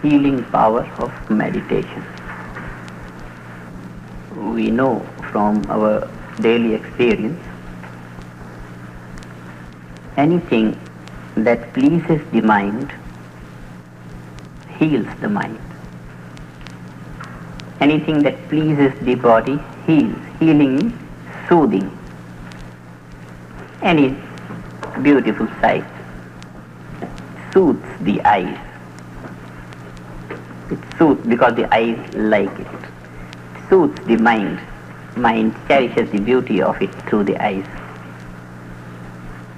Healing power of meditation. We know from our daily experience, anything that pleases the mind heals the mind. Anything that pleases the body heals. Healing means soothing. Any beautiful sight soothes the eyes. It soothes because the eyes like it. It soothes the mind. Mind cherishes the beauty of it through the eyes.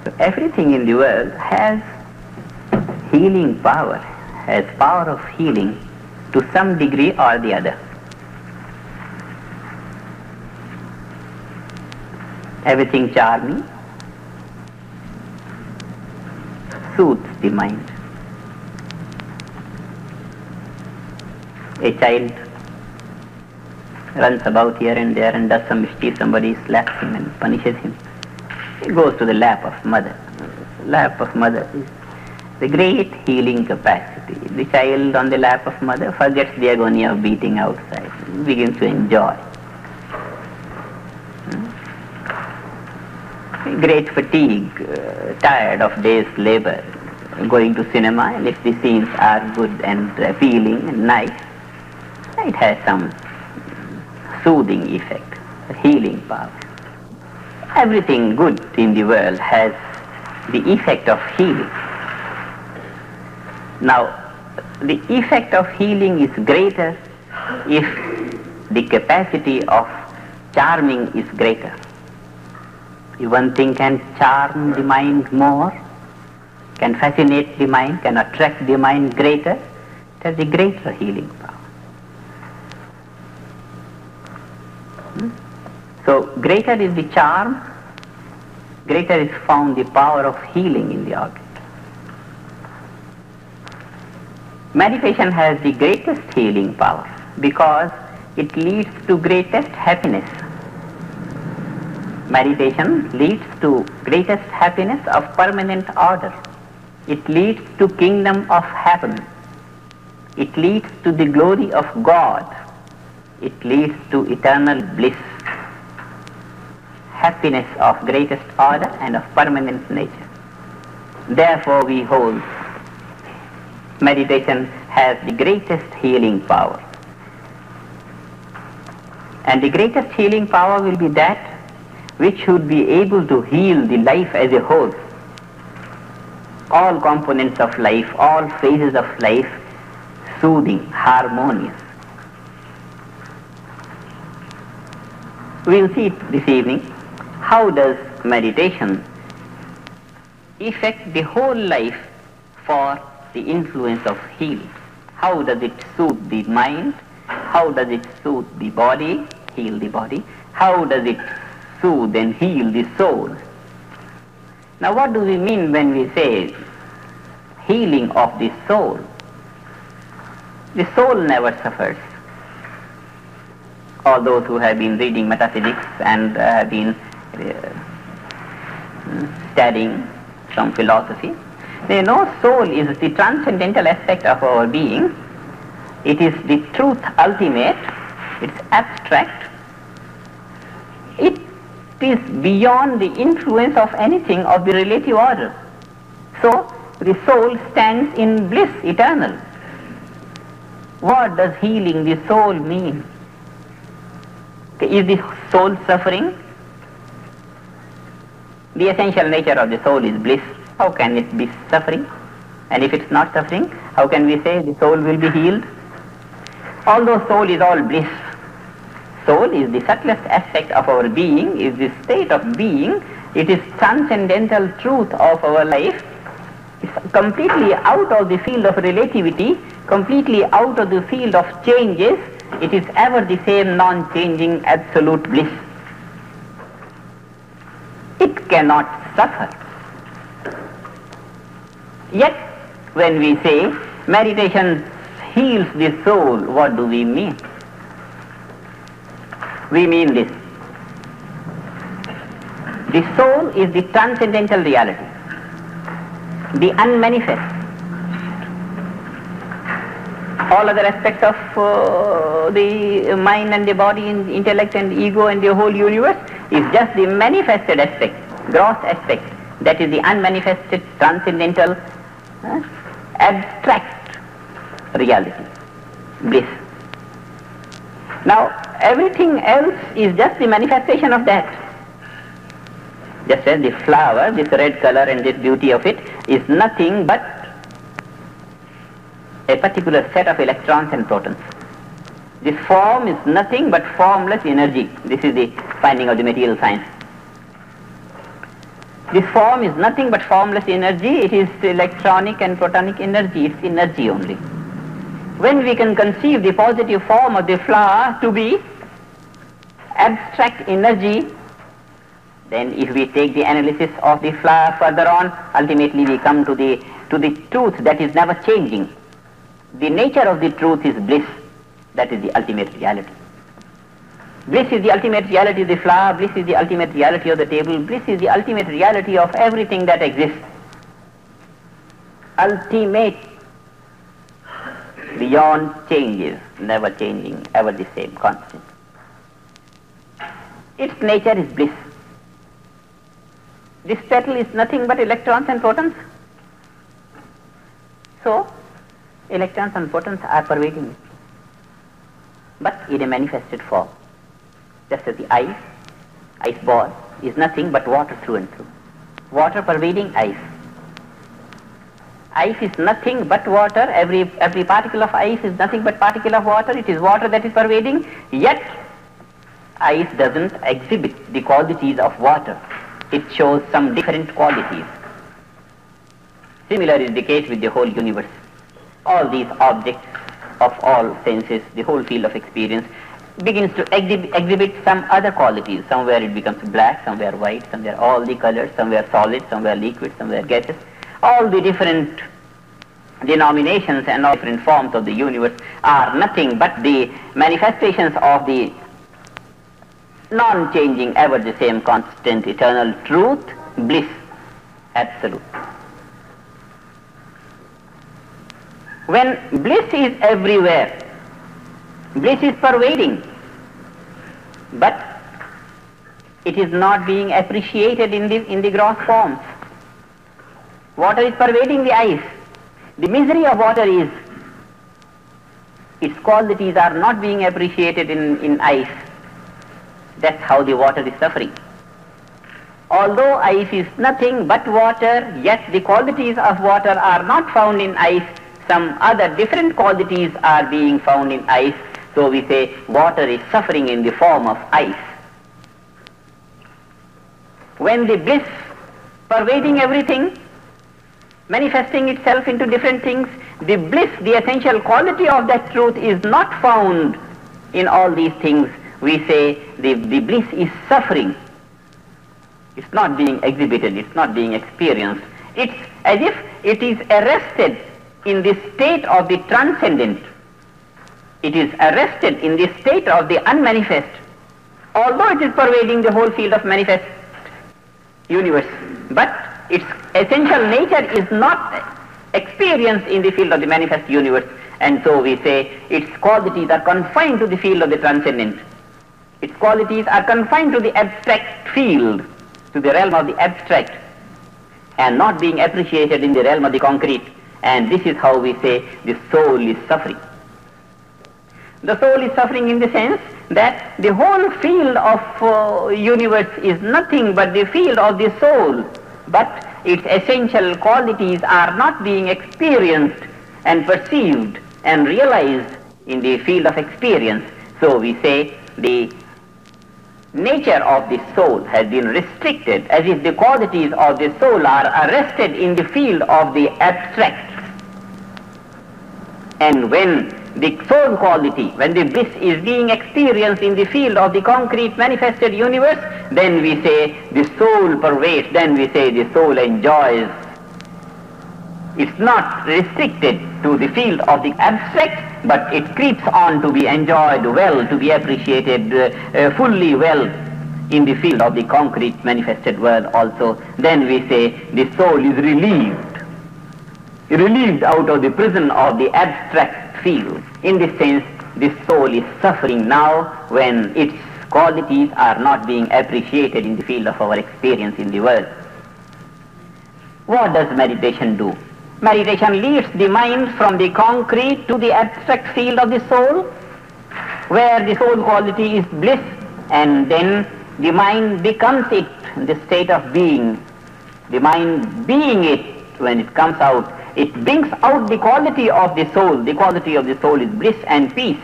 So everything in the world has healing power, has power of healing to some degree or the other. Everything charming soothes the mind. A child runs about here and there and does some mischief, somebody slaps him and punishes him. He goes to the lap of mother. Lap of mother is the great healing capacity. The child on the lap of mother forgets the agony of beating outside, begins to enjoy. Great fatigue, tired of day's labor, going to cinema, and if the scenes are good and appealing and nice, it has some soothing effect, healing power. Everything good in the world has the effect of healing. Now, the effect of healing is greater if the capacity of charming is greater. If one thing can charm the mind more, can fascinate the mind, can attract the mind greater, it has the greater healing power. So greater is the charm, greater is found the power of healing in the object. Meditation has the greatest healing power because it leads to greatest happiness. Meditation leads to greatest happiness of permanent order. It leads to kingdom of heaven. It leads to the glory of God. It leads to eternal bliss. Happiness of greatest order and of permanent nature. Therefore we hold meditation has the greatest healing power. And the greatest healing power will be that which should be able to heal the life as a whole. All components of life, all phases of life, soothing, harmonious. We will see it this evening. How does meditation affect the whole life for the influence of healing? How does it soothe the mind? How does it soothe the body, heal the body? How does it soothe and heal the soul? Now what do we mean when we say healing of the soul? The soul never suffers. All those who have been reading metaphysics and have been studying some philosophy, they know soul is the transcendental aspect of our being. It is the truth ultimate. It's abstract. It is beyond the influence of anything of the relative order. So the soul stands in bliss eternal. What does healing the soul mean? Is the soul suffering? The essential nature of the soul is bliss. How can it be suffering? And if it's not suffering, how can we say the soul will be healed? Although soul is all bliss, soul is the subtlest aspect of our being, is the state of being. It is transcendental truth of our life. It's completely out of the field of relativity, completely out of the field of changes. It is ever the same non-changing absolute bliss. It cannot suffer. Yet, when we say meditation heals the soul, what do we mean? We mean this. The soul is the transcendental reality, the unmanifest. all other aspects of the mind and the body and intellect and ego and the whole universe is just the manifested aspect, gross aspect, that is the unmanifested, transcendental, abstract reality, bliss. Now, everything else is just the manifestation of that. Just as the flower, this red color and this beauty of it is nothing but a particular set of electrons and protons. This form is nothing but formless energy. This is the finding of the material science. This form is nothing but formless energy. It is electronic and protonic energy. It's energy only. When we can conceive the positive form of the flower to be abstract energy, then if we take the analysis of the flower further on, ultimately we come to the truth that is never changing. The nature of the truth is bliss. That is the ultimate reality. Bliss is the ultimate reality of the flower. Bliss is the ultimate reality of the table. Bliss is the ultimate reality of everything that exists. Ultimate, beyond changes, never changing, ever the same, constant. Its nature is bliss. This petal is nothing but electrons and protons. So, electrons and protons are pervading it, but in a manifested form. Just as the ice ball is nothing but water through and through. Water pervading ice. Ice is nothing but water. Every particle of ice is nothing but particle of water. It is water that is pervading, yet ice doesn't exhibit the qualities of water. It shows some different qualities. Similar is the case with the whole universe. All these objects of all senses, the whole field of experience, begins to exhibit some other qualities. Somewhere it becomes black, somewhere white, somewhere all the colors, somewhere solid, somewhere liquid, somewhere gaseous. All the different denominations and all different forms of the universe are nothing but the manifestations of the non-changing, ever the same, constant, eternal truth, bliss, absolute. When bliss is everywhere, bliss is pervading, but it is not being appreciated in the gross forms. Water is pervading the ice. The misery of water is its qualities are not being appreciated in ice. That's how the water is suffering. Although ice is nothing but water, yet the qualities of water are not found in ice. Some other different qualities are being found in ice. So we say water is suffering in the form of ice. When the bliss pervading everything, manifesting itself into different things, the bliss, the essential quality of that truth is not found in all these things. We say the bliss is suffering. It's not being exhibited, it's not being experienced. It's as if it is arrested in the state of the transcendent. It is arrested in the state of the unmanifest, although it is pervading the whole field of manifest universe. But its essential nature is not experienced in the field of the manifest universe. And so we say its qualities are confined to the field of the transcendent. Its qualities are confined to the abstract field, to the realm of the abstract, and not being appreciated in the realm of the concrete. And this is how we say the soul is suffering. The soul is suffering in the sense that the whole field of universe is nothing but the field of the soul, but its essential qualities are not being experienced and perceived and realized in the field of experience. So we say the nature of the soul has been restricted, as if the qualities of the soul are arrested in the field of the abstract. And when the soul quality, when the bliss is being experienced in the field of the concrete manifested universe, then we say the soul pervades, then we say the soul enjoys. It's not restricted to the field of the abstract, but it creeps on to be enjoyed well, to be appreciated fully well in the field of the concrete manifested world also. Then we say the soul is relieved. relieved out of the prison of the abstract field. In this sense, the soul is suffering now when its qualities are not being appreciated in the field of our experience in the world. What does meditation do? Meditation leads the mind from the concrete to the abstract field of the soul, where the soul quality is bliss, and then the mind becomes it, the state of being. The mind being it, when it comes out, it brings out the quality of the soul. The quality of the soul is bliss and peace.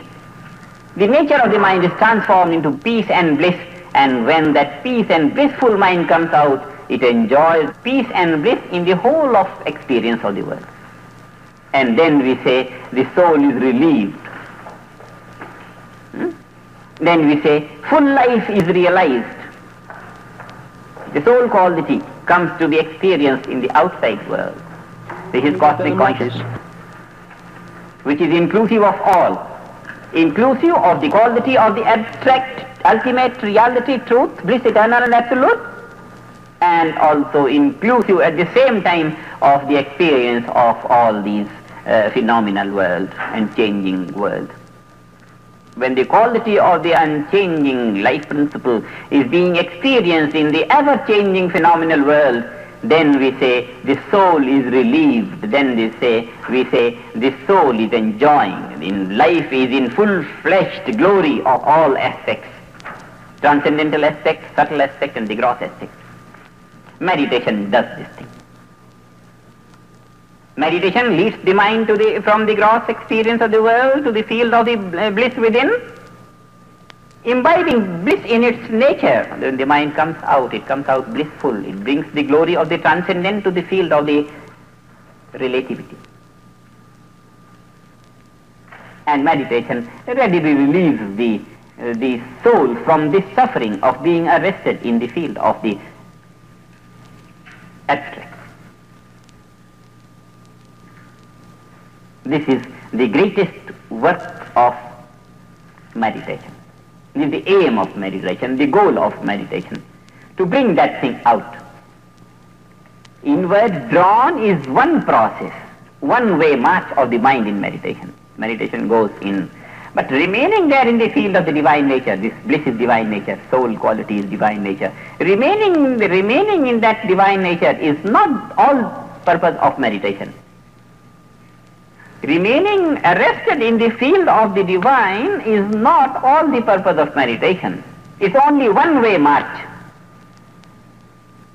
The nature of the mind is transformed into peace and bliss, and when that peace and blissful mind comes out, it enjoys peace and bliss in the whole of experience of the world. And then we say the soul is relieved. Then we say full life is realized. The soul quality comes to be experienced in the outside world. This is cosmic consciousness, which is inclusive of all. Inclusive of the quality of the abstract, ultimate reality, truth, bliss, eternal and absolute, and also inclusive at the same time of the experience of all these phenomenal world and changing world. When the quality of the unchanging life principle is being experienced in the ever-changing phenomenal world, then we say the soul is relieved. Then we say the soul is enjoying. In life is in full-fleshed glory of all aspects, transcendental aspect, subtle aspect, and the gross aspect. Meditation does this thing. Meditation leads the mind to from the gross experience of the world to the field of the bliss within, imbibing bliss in its nature. When the mind comes out, it comes out blissful. It brings the glory of the transcendent to the field of the relativity. And meditation readily relieves the soul from this suffering of being arrested in the field of the abstract. This is the greatest work of meditation. This is the aim of meditation, the goal of meditation, to bring that thing out. Inward drawn is one process, one-way march of the mind in meditation. Meditation goes in, but remaining there in the field of the divine nature, this bliss is divine nature, soul quality is divine nature. Remaining in that divine nature is not all purpose of meditation. Remaining arrested in the field of the divine is not all the purpose of meditation. It's only one-way march.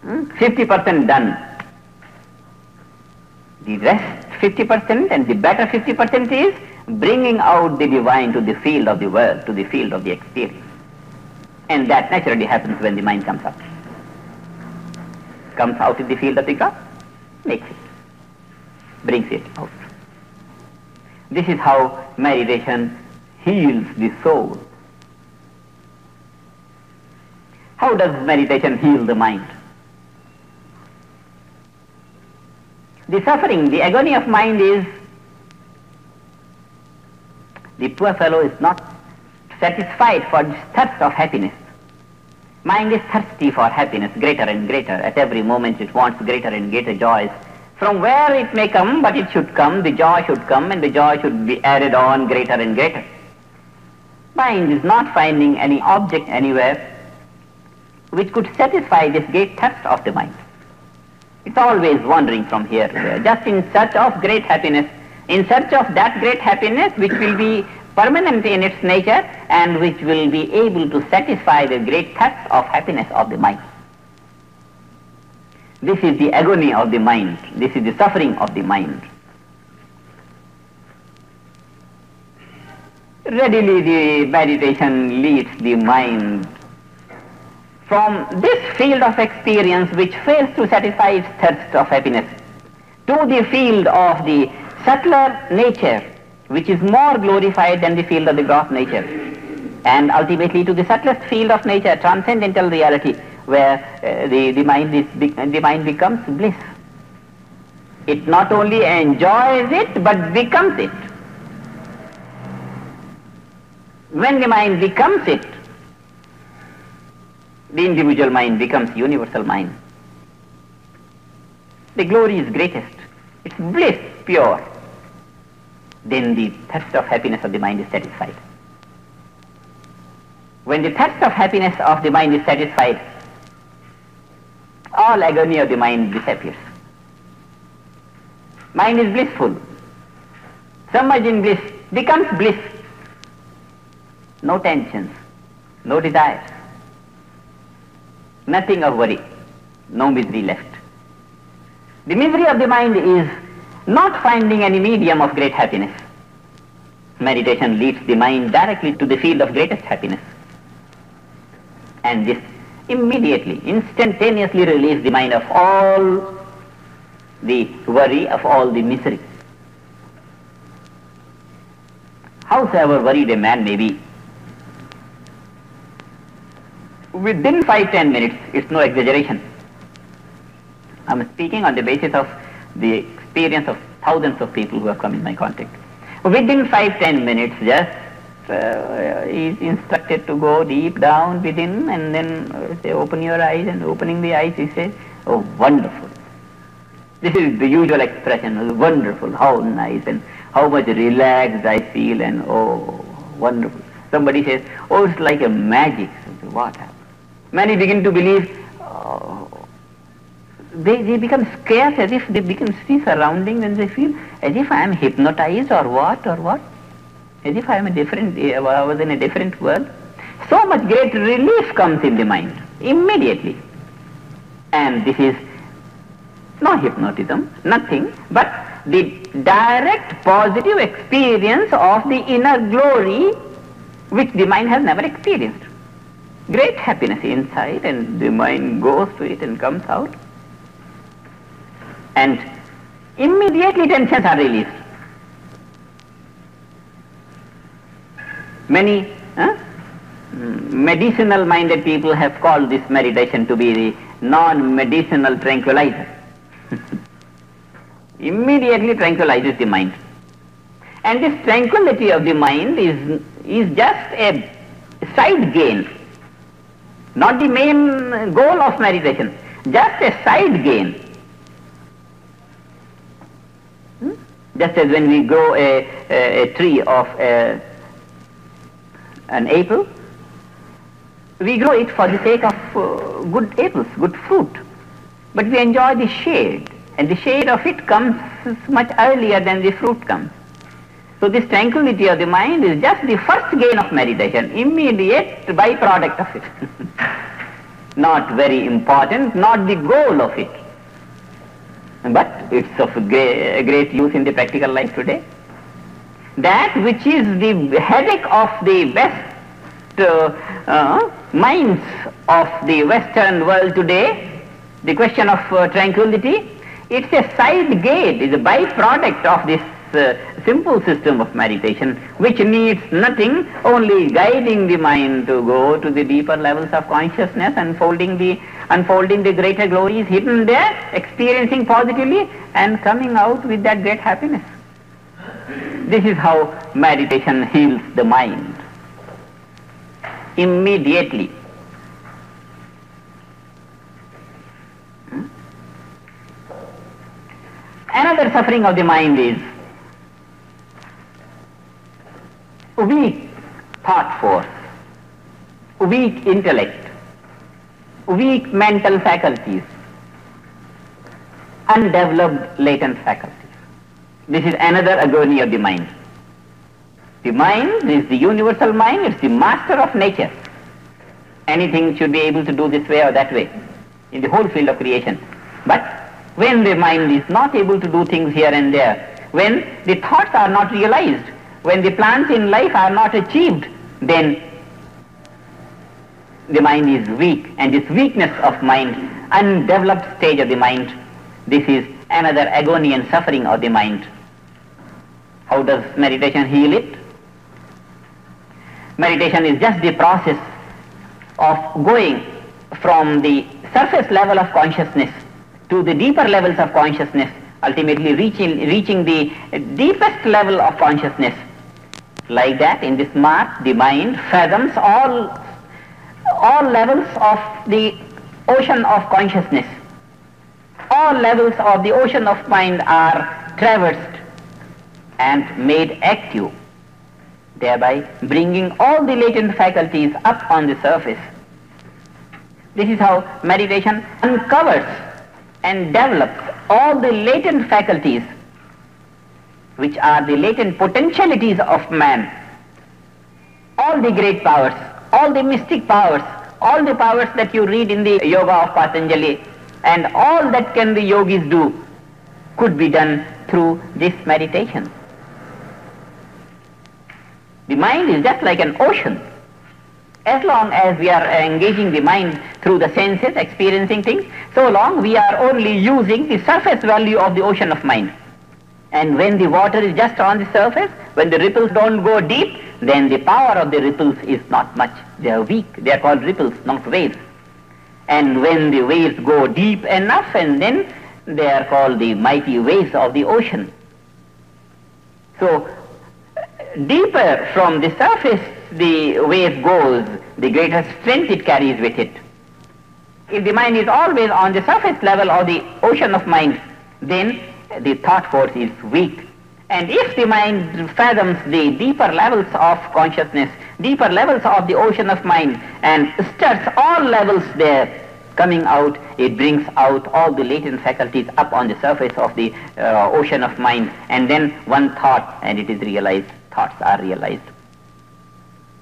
50% done. The rest 50% and the better 50% is bringing out the divine to the field of the world, to the field of the experience. And that naturally happens when the mind comes out. Comes out in the field of the God, makes it, brings it out. This is how meditation heals the soul. How does meditation heal the mind? The suffering, the agony of mind is, the poor fellow is not satisfied for this thirst of happiness. Mind is thirsty for happiness, greater and greater. At every moment it wants greater and greater joys. From where it may come, but it should come, the joy should come, and the joy should be added on greater and greater. Mind is not finding any object anywhere which could satisfy this great thirst of the mind. It's always wandering from here to there, just in search of great happiness, in search of that great happiness which will be permanent in its nature and which will be able to satisfy the great thirst of happiness of the mind. This is the agony of the mind. This is the suffering of the mind. Readily the meditation leads the mind from this field of experience which fails to satisfy its thirst of happiness to the field of the subtler nature which is more glorified than the field of the gross nature, and ultimately to the subtlest field of nature, transcendental reality, where the mind becomes bliss. It not only enjoys it, but becomes it. When the mind becomes it, the individual mind becomes universal mind. The glory is greatest. It's bliss, pure, then the thirst of happiness of the mind is satisfied. When the thirst of happiness of the mind is satisfied, all agony of the mind disappears. Mind is blissful. Submerged in bliss, becomes bliss. No tensions, no desires, nothing of worry, no misery left. The misery of the mind is not finding any medium of great happiness. Meditation leads the mind directly to the field of greatest happiness. And this immediately, instantaneously relieves the mind of all the worry, of all the misery. Howsoever worried a man may be, within 5-10 minutes, it's no exaggeration. I'm speaking on the basis of the experience of thousands of people who have come in my contact. Within 5-10 minutes, just is instructed to go deep down within, and then say, open your eyes, and opening the eyes, he says, oh, wonderful. This is the usual expression, wonderful, how nice, and how much relaxed I feel, and oh, wonderful. Somebody says, oh, it's like a magic. What happened? Many begin to believe, they become scared, as if they become see surroundings, and they feel as if I am hypnotized or what, as if I am I was in a different world. So much great relief comes in the mind, immediately. And this is no hypnotism, nothing, but the direct positive experience of the inner glory which the mind has never experienced. Great happiness inside, and the mind goes to it and comes out. And immediately tensions are released. Many medicinal minded people have called this meditation to be the non-medicinal tranquilizer. Immediately tranquilizes the mind. And this tranquility of the mind is just a side gain, not the main goal of meditation, just a side gain. Just as when we grow a tree of an apple, we grow it for the sake of good apples, good fruit. But we enjoy the shade, and the shade of it comes much earlier than the fruit comes. So this tranquility of the mind is just the first gain of meditation, immediate byproduct of it. Not very important, not the goal of it. But it's of great use in the practical life today. That which is the headache of the best minds of the Western world today, the question of tranquility, it's a side gate, it's a byproduct of this simple system of meditation, which needs nothing, only guiding the mind to go to the deeper levels of consciousness, unfolding the greater glories hidden there, experiencing positively, and coming out with that great happiness. This is how meditation heals the mind. Immediately. Another suffering of the mind is weak thought force, weak intellect, weak mental faculties, undeveloped latent faculties. This is another agony of the mind. The mind is the universal mind, it's the master of nature. Anything should be able to do this way or that way in the whole field of creation. But when the mind is not able to do things here and there, when the thoughts are not realized, when the plans in life are not achieved, then the mind is weak, and this weakness of mind, undeveloped stage of the mind, this is another agony and suffering of the mind. How does meditation heal it? Meditation is just the process of going from the surface level of consciousness to the deeper levels of consciousness, ultimately reaching the deepest level of consciousness. Like that, in this march, the mind fathoms all levels of the ocean of consciousness. All levels of the ocean of mind are traversed and made active, thereby bringing all the latent faculties up on the surface. This is how meditation uncovers and develops all the latent faculties, which are the latent potentialities of man. All the great powers, all the mystic powers, all the powers that you read in the yoga of Patanjali, and all that can the yogis do could be done through this meditation. The mind is just like an ocean. As long as we are engaging the mind through the senses, experiencing things, so long we are only using the surface value of the ocean of mind. And when the water is just on the surface, when the ripples don't go deep, then the power of the ripples is not much. They are weak. They are called ripples, not waves. And when the waves go deep enough, and then they are called the mighty waves of the ocean. So, deeper from the surface the wave goes, the greater strength it carries with it. If the mind is always on the surface level of the ocean of mind, then the thought force is weak. And if the mind fathoms the deeper levels of consciousness, deeper levels of the ocean of mind, and stirs all levels there, coming out, it brings out all the latent faculties up on the surface of the ocean of mind, and then one thought, and it is realized, thoughts are realized.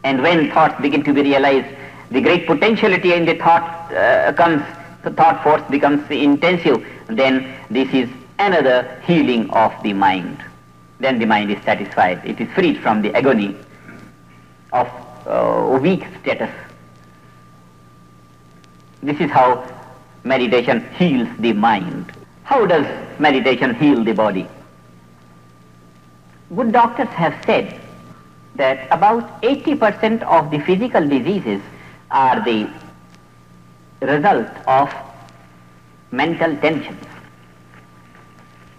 And when thoughts begin to be realized, the great potentiality in the thought comes, the thought force becomes intensive, then this is another healing of the mind. Then the mind is satisfied. It is freed from the agony of weak status. This is how meditation heals the mind. How does meditation heal the body? Good doctors have said that about 80% of the physical diseases are the result of mental tensions.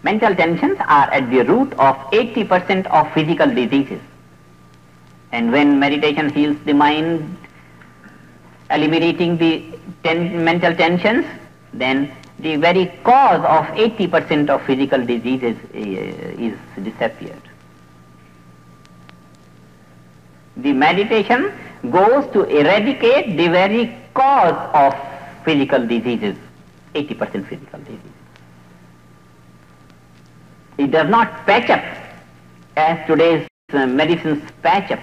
Mental tensions are at the root of 80% of physical diseases. And when meditation heals the mind, eliminating the mental tensions, then the very cause of 80% of physical diseases is disappeared. The meditation goes to eradicate the very cause of physical diseases, 80% physical diseases. It does not patch up as today's medicines patch up.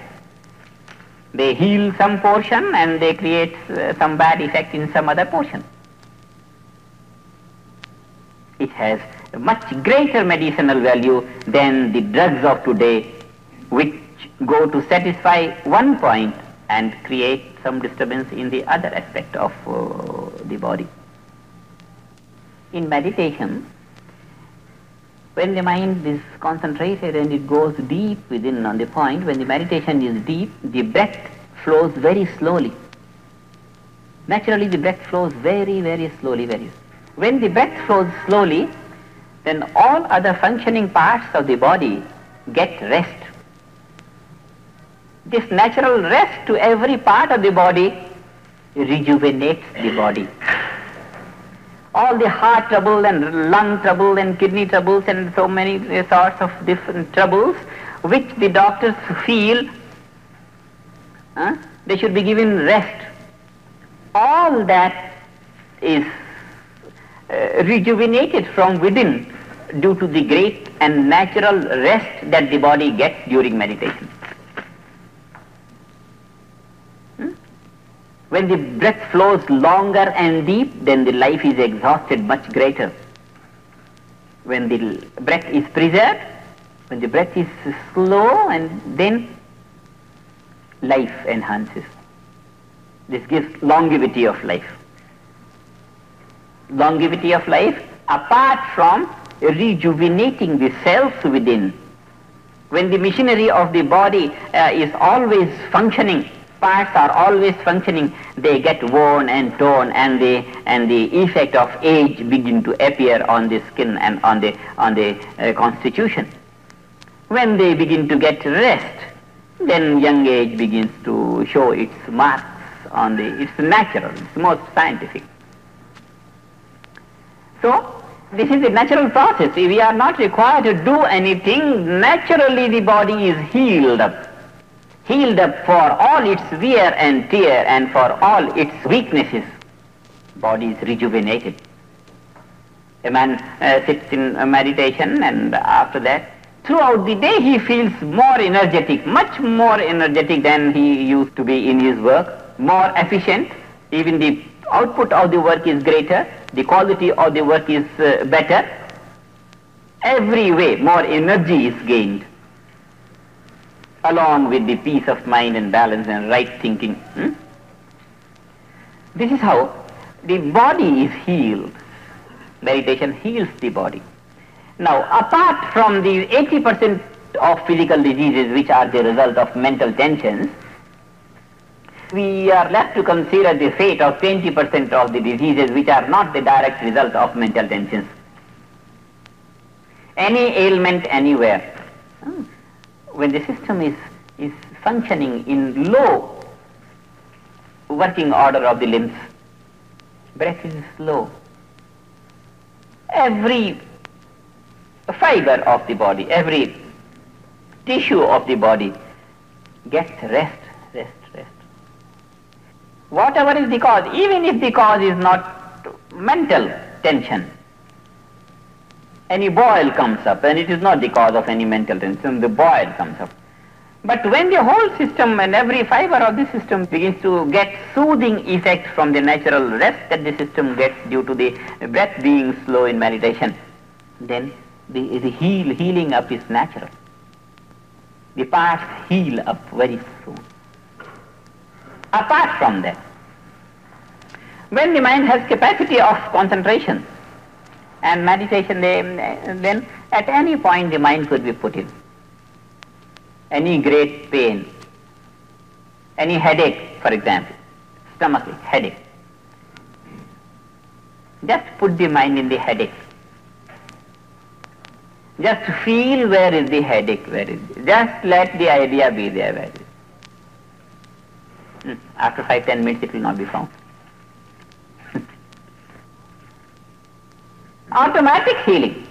They heal some portion and they create some bad effect in some other portion. It has a much greater medicinal value than the drugs of today, which go to satisfy one point and create some disturbance in the other aspect of the body. In meditation, when the mind is concentrated and it goes deep within on the point, when the meditation is deep, the breath flows very slowly. Naturally, the breath flows very, very slowly, When the breath flows slowly, then all other functioning parts of the body get rest. This natural rest to every part of the body rejuvenates the body. All the heart trouble and lung trouble and kidney troubles and so many sorts of different troubles which the doctors feel they should be given rest. All that is rejuvenated from within due to the great and natural rest that the body gets during meditation. When the breath flows longer and deep, then the life is exhausted much greater. When the breath is preserved, when the breath is slow, and then life enhances. This gives longevity of life. Longevity of life apart from rejuvenating the cells within. When the machinery of the body is always functioning, parts are always functioning, they get worn and torn, and the effect of age begin to appear on the skin and on the constitution. When they begin to get rest, then young age begins to show its marks on it's natural, it's most scientific. So, This is the natural process. We are not required to do anything. Naturally the body is healed up for all its wear and tear and for all its weaknesses. Body is rejuvenated. A man sits in meditation, and after that, throughout the day he feels more energetic, much more energetic than he used to be in his work, more efficient. Even the output of the work is greater, the quality of the work is better. Every way more energy is gained, along with the peace of mind and balance and right thinking. This is how the body is healed. Meditation heals the body. Now, apart from the 80% of physical diseases which are the result of mental tensions, we are left to consider the fate of 20% of the diseases which are not the direct result of mental tensions. Any ailment anywhere, when the system is functioning in low working order of the limbs, breath is slow, every fiber of the body, every tissue of the body gets rest. Whatever is the cause, even if the cause is not mental tension, any boil comes up, and it is not the cause of any mental tension, the boil comes up. But when the whole system and every fiber of the system begins to get soothing effect from the natural rest that the system gets due to the breath being slow in meditation, then the healing up is natural. The parts heal up very soon. Apart from that, when the mind has capacity of concentration and meditation, then at any point the mind could be put in. Any great pain, any headache, for example, stomach headache, just put the mind in the headache. Just feel where is the headache, where is it. Just let the idea be there, where is it. After 5-10 minutes it will not be found. Automatic healing.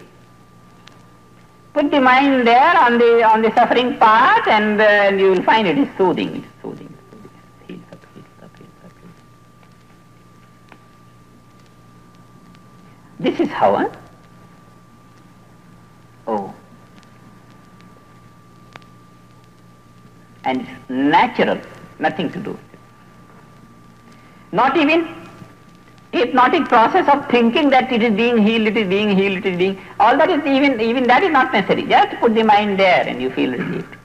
Put the mind there on the suffering part, and you will find it is soothing. It is soothing. Heals up. This is how. And it's natural, nothing to do with it. Not even hypnotic process of thinking that it is being healed, all that is even that is not necessary. Just put the mind there and you feel relieved.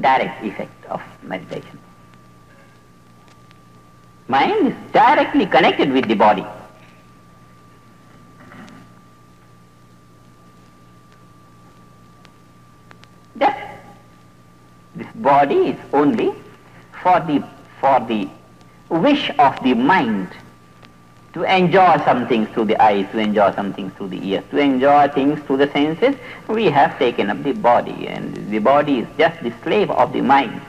Direct effect of meditation. Mind is directly connected with the body. Just this body is only for the wish of the mind to enjoy something through the eyes, to enjoy something through the ears, to enjoy things through the senses. We have taken up the body, and the body is just the slave of the mind.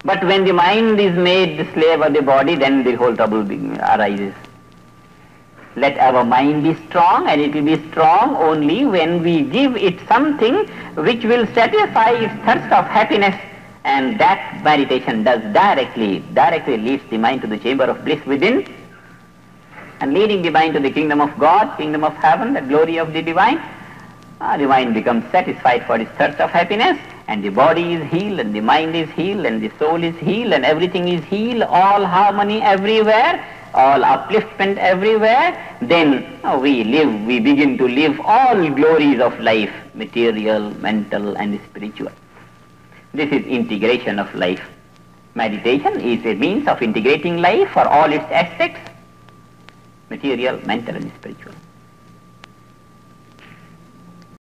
But when the mind is made the slave of the body, then the whole trouble arises. Let our mind be strong, and it will be strong only when we give it something which will satisfy its thirst of happiness. And that meditation does directly leads the mind to the chamber of bliss within, and leading the mind to the kingdom of God, kingdom of heaven, the glory of the divine. The mind becomes satisfied for its thirst of happiness, and the body is healed, and the mind is healed, and the soul is healed, and everything is healed, all harmony everywhere, all upliftment everywhere. Then we begin to live all glories of life, material, mental, and spiritual. This is integration of life. Meditation is a means of integrating life for all its aspects, material, mental, and spiritual.